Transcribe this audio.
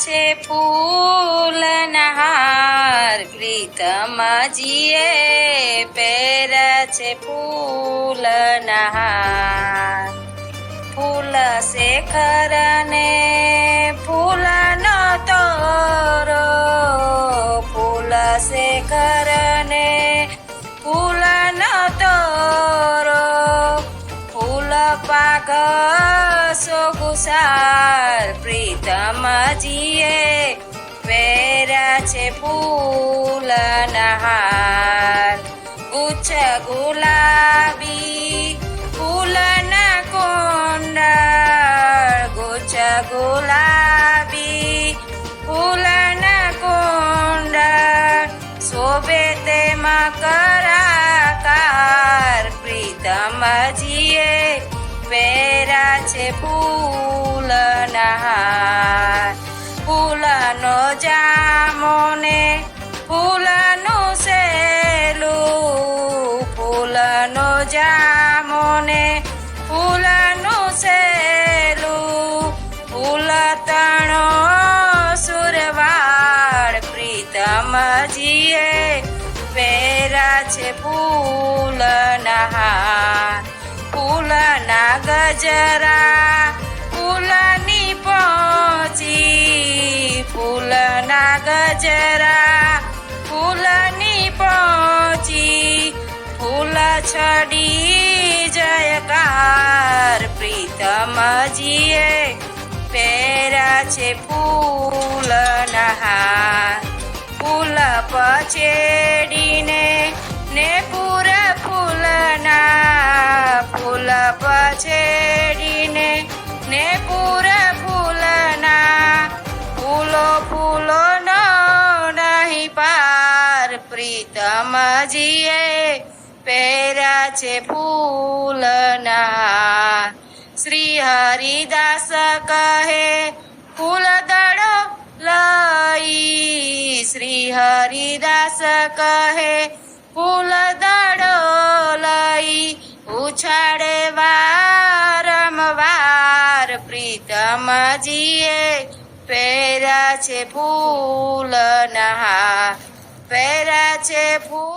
છે ફૂલના હાર, પ્રીતમજીએ પહેર્યા છે ફૂલના હાર. ફૂલ શેખરને ફૂલનો તોરો, ફૂલ શેખરને ફૂલનો તોરો, ફૂલ પાક ગુસાર, પ્રીતમજીએ પહેર્યા છે ફૂલના હાર. ગુચ્છ ગુલાબી ફૂલના કુંડાળ, ગુચ્છ ગુલાબી ફૂલના કુંડાળ, શોભે તેમાં કરાકાર, પ્રીતમજીએ પહેર્યા છે ફૂલના હાર. ફૂલનો જામો ને ફૂલનું સેલું, ફૂલનો જામો ને ફૂલનું સેલું, ફૂલ તણો સુરવાળ, પ્રીતમજીએ પહેર્યા છે ફૂલના હાર. ફૂલના ગજરા ફૂલની પહોંચી, ફૂલના ગજરા ફૂલની પહોંચી, ફૂલ છડી જયકાર, પ્રીતમજીએ પહેર્યા છે ફૂલના હાર. ફૂલ પછેડીને ને પૂર ફૂલના, ફૂલ પછેડીને ને પૂર ફૂલના, ફૂલો ફૂલોનો નહીં પાર, પ્રીતમજીએ પહેર્યા છે ફૂલના હાર. શ્રી હરિદાસ કહે ફૂલ દડો લઈ, શ્રી હરિદાસ કહે ફૂલ દડો લઈ, ઉછાળે વારંવાર, પ્રીતમજીએ પહેર્યા છે ફૂલના હાર, પહેર્યા છે ફૂલ.